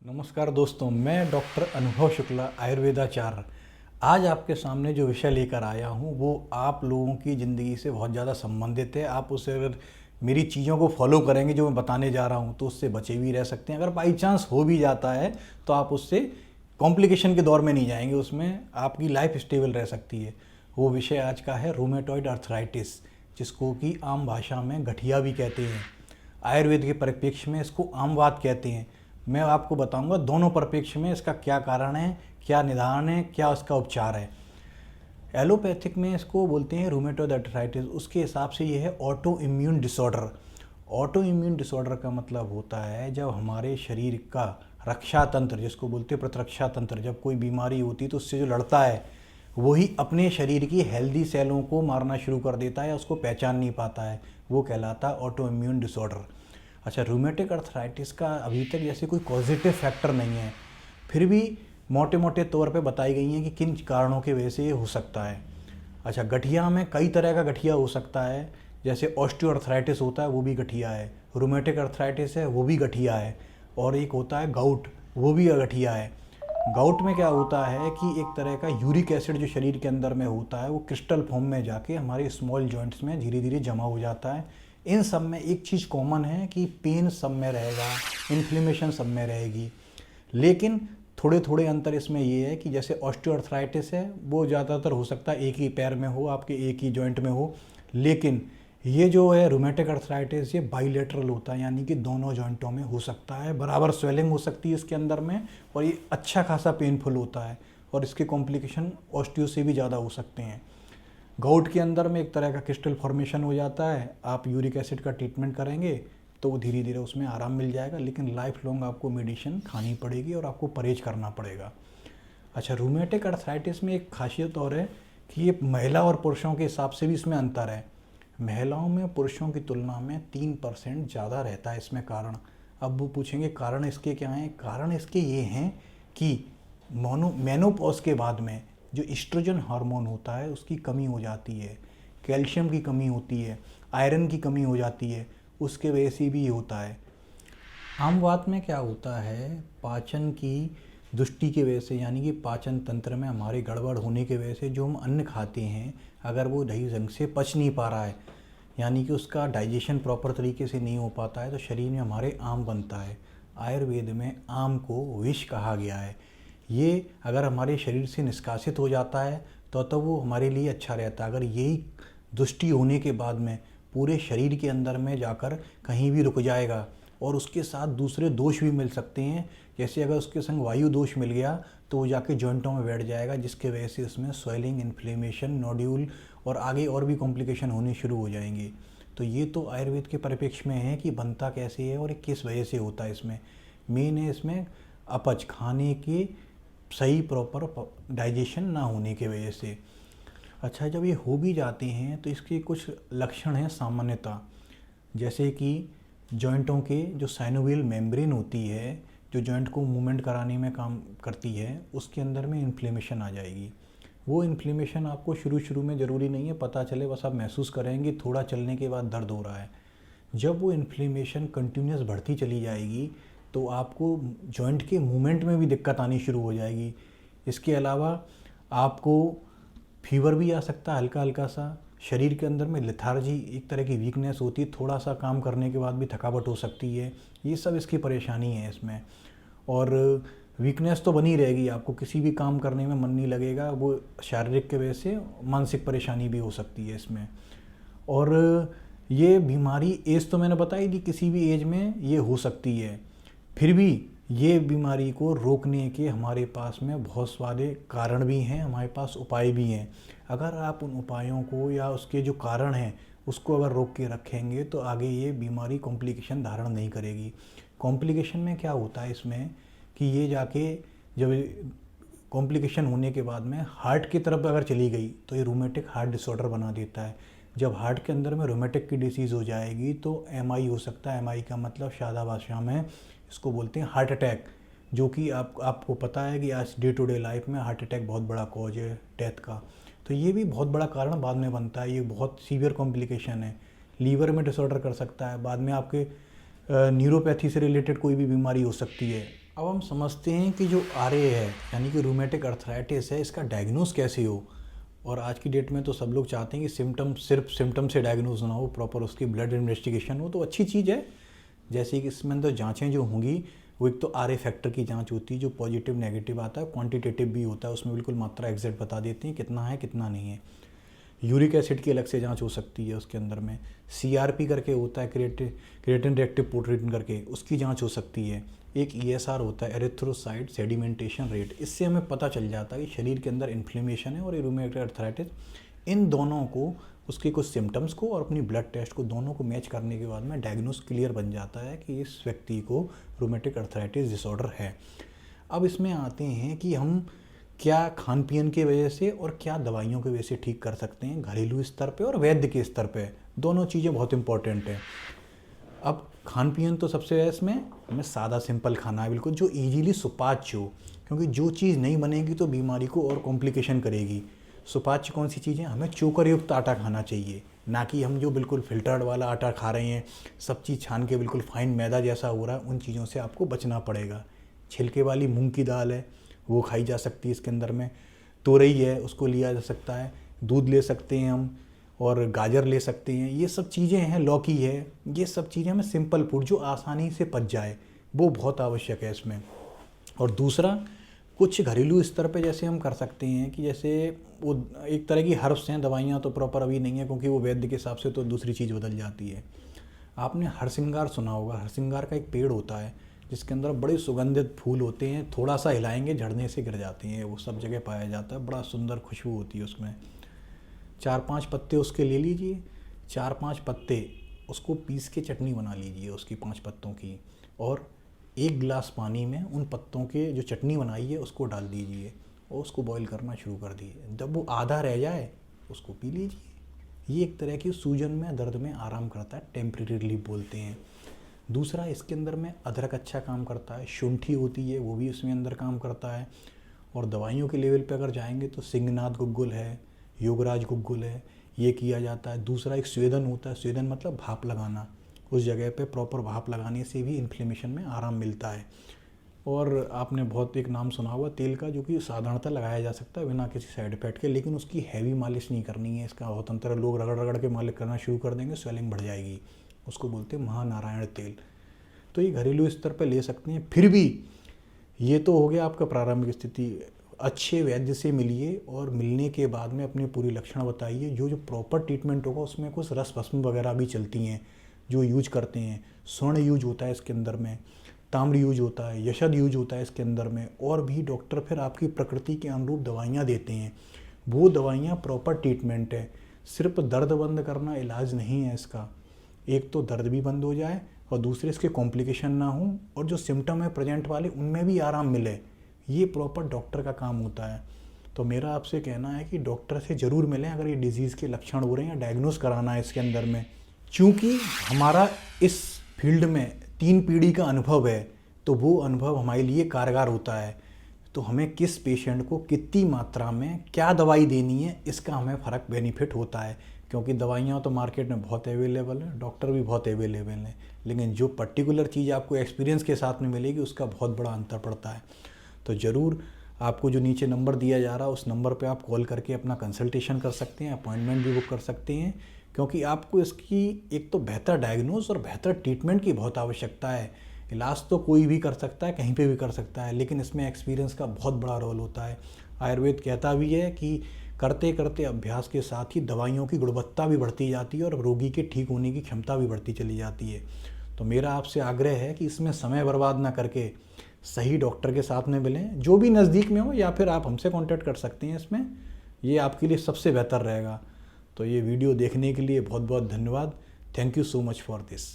नमस्कार दोस्तों, मैं डॉक्टर अनुभव शुक्ला, आयुर्वेदाचार्य। आज आपके सामने जो विषय लेकर आया हूँ वो आप लोगों की ज़िंदगी से बहुत ज़्यादा संबंधित है। आप उसे अगर मेरी चीज़ों को फॉलो करेंगे जो मैं बताने जा रहा हूँ तो उससे बचे भी रह सकते हैं। अगर बाई चांस हो भी जाता है तो आप उससे कॉम्प्लिकेशन के दौर में नहीं जाएंगे, उसमें आपकी लाइफ स्टेबल रह सकती है। वो विषय आज का है रूमेटॉइड अर्थराइटिस, जिसको कि आम भाषा में गठिया भी कहते हैं। आयुर्वेद के परिप्रेक्ष्य में इसको आमवात कहते हैं। मैं आपको बताऊंगा दोनों परिप्रेक्ष्य में इसका क्या कारण है, क्या निदान है, क्या उसका उपचार है। एलोपैथिक में इसको बोलते हैं रूमेटॉइड अर्थराइटिस। उसके हिसाब से ये है auto immune disorder. Auto immune disorder का मतलब होता है जब हमारे शरीर का रक्षा तंत्र, जिसको बोलते हैं प्रतिरक्षा तंत्र, जब कोई बीमारी होती है तो उससे जो लड़ता है वही अपने शरीर की हेल्दी सेलों को मारना शुरू कर देता है या उसको पहचान नहीं पाता है, वो कहलाता है ऑटो इम्यून डिसऑर्डर। अच्छा, रूमेटिक अर्थराइटिस का अभी तक जैसे कोई पॉजिटिव फैक्टर नहीं है, फिर भी मोटे मोटे तौर पे बताई गई हैं कि किन कारणों की वजह से ये हो सकता है। अच्छा, गठिया में कई तरह का गठिया हो सकता है। जैसे ऑस्टियोआर्थराइटिस होता है, वो भी गठिया है। रूमेटिक अर्थराइटिस है, वो भी गठिया है। और एक होता है गाउट, वो भी गठिया है। गाउट में क्या होता है कि एक तरह का यूरिक एसिड जो शरीर के अंदर में होता है वो क्रिस्टल फॉर्म में जाके हमारे स्मॉल जॉइंट्स में धीरे धीरे जमा हो जाता है। इन सब में एक चीज़ कॉमन है कि पेन सब में रहेगा, इन्फ्लेमेशन सब में रहेगी, लेकिन थोड़े थोड़े अंतर इसमें ये है कि जैसे ऑस्टियोआर्थराइटिस है वो ज़्यादातर हो सकता है एक ही पैर में हो, आपके एक ही जॉइंट में हो, लेकिन ये जो है रूमेटिक अर्थराइटिस ये बाइलेटरल होता है, यानी कि दोनों जॉइंटों में हो सकता है। बराबर स्वेलिंग हो सकती है इसके अंदर में, और ये अच्छा खासा पेनफुल होता है, और इसके कॉम्प्लिकेशन ऑस्टियो से भी ज़्यादा हो सकते हैं। गाउट के अंदर में एक तरह का क्रिस्टल फॉर्मेशन हो जाता है। आप यूरिक एसिड का ट्रीटमेंट करेंगे तो वो धीरे धीरे उसमें आराम मिल जाएगा, लेकिन लाइफ लॉन्ग आपको मेडिसिन खानी पड़ेगी और आपको परहेज करना पड़ेगा। अच्छा, रूमेटिक अर्थराइटिस में एक खासियत और है कि ये महिला और पुरुषों के हिसाब से भी इसमें अंतर है। महिलाओं में पुरुषों की तुलना में 3% ज़्यादा रहता है इसमें कारण। अब वो पूछेंगे कारण इसके क्या हैं। कारण इसके ये हैं कि मेनोपॉज के बाद में जो एस्ट्रोजन हार्मोन होता है उसकी कमी हो जाती है, कैल्शियम की कमी होती है, आयरन की कमी हो जाती है, उसके वजह से भी होता है। आम बात में क्या होता है, पाचन की दृष्टि की वजह से, यानी कि पाचन तंत्र में हमारे गड़बड़ होने की वजह से जो हम अन्न खाते हैं अगर वो सही ढंग से पच नहीं पा रहा है, यानी कि उसका डाइजेशन प्रॉपर तरीके से नहीं हो पाता है, तो शरीर में हमारे आम बनता है। आयुर्वेद में आम को विष कहा गया है। ये अगर हमारे शरीर से निष्कासित हो जाता है तो वो हमारे लिए अच्छा रहता है। अगर यही दृष्टि होने के बाद में पूरे शरीर के अंदर में जाकर कहीं भी रुक जाएगा, और उसके साथ दूसरे दोष भी मिल सकते हैं, जैसे अगर उसके संग वायु दोष मिल गया तो वो जाके जॉइंटों में बैठ जाएगा, जिसके वजह से उसमें स्वेलिंग, इन्फ्लेमेशन, नोड्यूल और आगे और भी कॉम्प्लिकेशन होने शुरू हो जाएंगे। तो ये तो आयुर्वेद के परिप्रेक्ष्य में है कि बनता कैसे है और किस वजह से होता है। इसमें मेन है इसमें अपच, खाने के सही प्रॉपर डाइजेशन ना होने की वजह से। अच्छा, जब ये हो भी जाते हैं तो इसके कुछ लक्षण हैं सामान्यतः, जैसे कि जॉइंटों के जो साइनोवियल मेम्ब्रेन होती है जो जॉइंट को मूवमेंट कराने में काम करती है, उसके अंदर में इन्फ्लेमेशन आ जाएगी। वो इन्फ्लेमेशन आपको शुरू शुरू में ज़रूरी नहीं है पता चले, बस आप महसूस करेंगे थोड़ा चलने के बाद दर्द हो रहा है। जब वो इन्फ्लेमेशन कंटिन्यूस बढ़ती चली जाएगी तो आपको जॉइंट के मूवमेंट में भी दिक्कत आनी शुरू हो जाएगी। इसके अलावा आपको फीवर भी आ सकता है हल्का हल्का सा, शरीर के अंदर में लेथार्जी, एक तरह की वीकनेस होती है, थोड़ा सा काम करने के बाद भी थकावट हो सकती है। ये सब इसकी परेशानी है इसमें। और वीकनेस तो बनी रहेगी, आपको किसी भी काम करने में मन नहीं लगेगा, वो शारीरिक के वजह से मानसिक परेशानी भी हो सकती है इसमें। और ये बीमारी एज तो मैंने बताई थी, किसी भी एज में ये हो सकती है। फिर भी ये बीमारी को रोकने के हमारे पास में बहुत सारे कारण भी हैं, हमारे पास उपाय भी हैं। अगर आप उन उपायों को या उसके जो कारण हैं उसको अगर रोक के रखेंगे तो आगे ये बीमारी कॉम्प्लिकेशन धारण नहीं करेगी। कॉम्प्लिकेशन में क्या होता है इसमें कि ये जाके जब कॉम्प्लिकेशन होने के बाद में हार्ट की तरफ अगर चली गई तो ये रूमेटिक हार्ट डिसऑर्डर बना देता है। जब हार्ट के अंदर में रूमेटिक की डिसीज़ हो जाएगी तो एमआई हो सकता है। एमआई का मतलब सादा भाषा में इसको बोलते हैं हार्ट अटैक, जो कि आपको पता है कि आज डे टू डे लाइफ में हार्ट अटैक बहुत बड़ा कॉज है डेथ का। तो ये भी बहुत बड़ा कारण बाद में बनता है, ये बहुत सीवियर कॉम्प्लिकेशन है। लीवर में डिसऑर्डर कर सकता है, बाद में आपके न्यूरोपैथी से रिलेटेड कोई भी बीमारी हो सकती है। अब हम समझते हैं कि जो आरए है यानी कि रूमेटिक अर्थराइटिस है, इसका डायग्नोस कैसे हो। और आज की डेट में तो सब लोग चाहते हैं कि सिर्फ सिम्टम से डायग्नोज ना हो, प्रॉपर उसकी ब्लड इन्वेस्टिगेशन हो, तो अच्छी चीज़ है। जैसे कि इसमें अंदर जाँचें जो होंगी वो एक तो आरए फैक्टर की जांच होती है, जो पॉजिटिव नेगेटिव आता है, क्वांटिटेटिव भी होता है, उसमें बिल्कुल मात्रा एग्जैक्ट बता देते हैं कितना है कितना नहीं है। यूरिक एसिड की अलग से जांच हो सकती है उसके अंदर में। सीआरपी करके होता है, क्रिएटिन रिएक्टिव प्रोटीन करके, उसकी जांच हो सकती है। एक ईएसआर होता है, एरिथ्रोसाइट सेडिमेंटेशन रेट, इससे हमें पता चल जाता है कि शरीर के अंदर इन्फ्लेमेशन है और रूमेटिक अर्थराइटिस। इन दोनों को, उसके कुछ सिम्टम्स को और अपनी ब्लड टेस्ट को, दोनों को मैच करने के बाद में डायग्नोस क्लियर बन जाता है कि इस व्यक्ति को रूमेटिक अर्थराइटिस डिसऑर्डर है। अब इसमें आते हैं कि हम क्या खान पीन की वजह से और क्या दवाइयों की वजह से ठीक कर सकते हैं, घरेलू स्तर पे और वैद्य के स्तर पे। दोनों चीज़ें बहुत इंपॉर्टेंट हैं। अब खान पीन तो सबसे इसमें हमें सादा सिंपल खाना है, बिल्कुल जो इजीली सुपाच्य हो, क्योंकि जो चीज़ नहीं बनेगी तो बीमारी को और कॉम्प्लिकेशन करेगी। सुपाच्य कौन सी चीज़ें, हमें चोकर युक्त आटा खाना चाहिए, ना कि हम जो बिल्कुल फिल्टर्ड वाला आटा खा रहे हैं, सब चीज़ छान के बिल्कुल फाइन मैदा जैसा हो रहा है, उन चीज़ों से आपको बचना पड़ेगा। छिलके वाली मूंग की दाल है वो खाई जा सकती है, इसके अंदर में तोरई है उसको लिया जा सकता है, दूध ले सकते हैं हम, और गाजर ले सकते हैं, ये सब चीज़ें हैं, लौकी है, ये सब चीज़ें हमें सिंपल फूड जो आसानी से पच जाए वो बहुत आवश्यक है इसमें। और दूसरा, कुछ घरेलू स्तर पे जैसे हम कर सकते हैं कि जैसे वो एक तरह की हर्ब्स हैं, दवाइयाँ तो प्रॉपर अभी नहीं है क्योंकि वो वैद्य के हिसाब से तो दूसरी चीज़ बदल जाती है। आपने हरसिंगार सुना होगा, हरसिंगार का एक पेड़ होता है जिसके अंदर बड़े सुगंधित फूल होते हैं, थोड़ा सा हिलाएंगे झड़ने से गिर जाते हैं, वो सब जगह पाया जाता है, बड़ा सुंदर खुशबू होती है उसमें। 4-5 पत्ते उसके ले लीजिए, 4-5 पत्ते उसको पीस के चटनी बना लीजिए उसकी 5 पत्तों की, और 1 गिलास पानी में उन पत्तों के जो चटनी बनाई है उसको डाल दीजिए और उसको बॉईल करना शुरू कर दिए। जब वो आधा रह जाए उसको पी लीजिए। ये एक तरह की सूजन में, दर्द में आराम करता है, टेम्परेरी रिलीफ बोलते हैं। दूसरा, इसके अंदर में अदरक अच्छा काम करता है, शुंठी होती है वो भी उसमें अंदर काम करता है। और दवाइयों के लेवल पे अगर जाएंगे तो सिंगनाथ गुग्गुल है, योगराज गुग्गुल है, ये किया जाता है। दूसरा एक स्वेदन होता है, स्वेदन मतलब भाप लगाना, उस जगह पे प्रॉपर भाप लगाने से भी इन्फ्लेमेशन में आराम मिलता है। और आपने बहुत एक नाम सुना हुआ तेल का, जो कि साधारणतः लगाया जा सकता है बिना किसी साइड इफेक्ट के, लेकिन उसकी हैवी मालिश नहीं करनी है। इसका बहुत अंतर है, लोग रगड़ रगड़ के मालिश करना शुरू कर देंगे, स्वेलिंग बढ़ जाएगी, उसको बोलते हैं महानारायण तेल। तो ये घरेलू स्तर पर ले सकते हैं। फिर भी ये तो हो गया आपका प्रारंभिक स्थिति, अच्छे वैद्य से मिलिए और मिलने के बाद में अपने पूरी लक्षण बताइए। जो जो प्रॉपर ट्रीटमेंट होगा उसमें कुछ रस भस्म वगैरह भी चलती हैं जो यूज करते हैं, स्वर्ण यूज होता है इसके अंदर में, ताम्र यूज होता है, यशद यूज होता है इसके अंदर में, और भी डॉक्टर फिर आपकी प्रकृति के अनुरूप दवाइयाँ देते हैं। वो दवाइयाँ प्रॉपर ट्रीटमेंट है, सिर्फ दर्द बंद करना इलाज नहीं है इसका। एक तो दर्द भी बंद हो जाए और दूसरे इसके कॉम्प्लिकेशन ना हो, और जो सिम्टम है प्रेजेंट वाले उनमें भी आराम मिले, ये प्रॉपर डॉक्टर का काम होता है। तो मेरा आपसे कहना है कि डॉक्टर से ज़रूर मिलें अगर ये डिजीज़ के लक्षण हो रहे हैं या डायग्नोस कराना है इसके अंदर में। चूँकि हमारा इस फील्ड में 3 पीढ़ी का अनुभव है, तो वो अनुभव हमारे लिए कारगर होता है। तो हमें किस पेशेंट को कितनी मात्रा में क्या दवाई देनी है, इसका हमें फ़र्क बेनिफिट होता है। क्योंकि दवाइयाँ तो मार्केट में बहुत अवेलेबल है, डॉक्टर भी बहुत अवेलेबल हैं, लेकिन जो पर्टिकुलर चीज़ आपको एक्सपीरियंस के साथ में मिलेगी उसका बहुत बड़ा अंतर पड़ता है। तो ज़रूर आपको जो नीचे नंबर दिया जा रहा है उस नंबर पे आप कॉल करके अपना कंसल्टेशन कर सकते हैं, अपॉइंटमेंट भी बुक कर सकते हैं, क्योंकि आपको इसकी एक तो बेहतर डायग्नोस और बेहतर ट्रीटमेंट की बहुत आवश्यकता है। इलाज तो कोई भी कर सकता है, कहीं पे भी कर सकता है, लेकिन इसमें एक्सपीरियंस का बहुत बड़ा रोल होता है। आयुर्वेद कहता भी है कि करते करते अभ्यास के साथ ही दवाइयों की गुणवत्ता भी बढ़ती जाती है और रोगी के ठीक होने की क्षमता भी बढ़ती चली जाती है। तो मेरा आपसे आग्रह है कि इसमें समय बर्बाद ना करके सही डॉक्टर के साथ में मिलें, जो भी नज़दीक में हो, या फिर आप हमसे कांटेक्ट कर सकते हैं इसमें, ये आपके लिए सबसे बेहतर रहेगा। तो ये वीडियो देखने के लिए बहुत बहुत धन्यवाद। Thank you so much for this.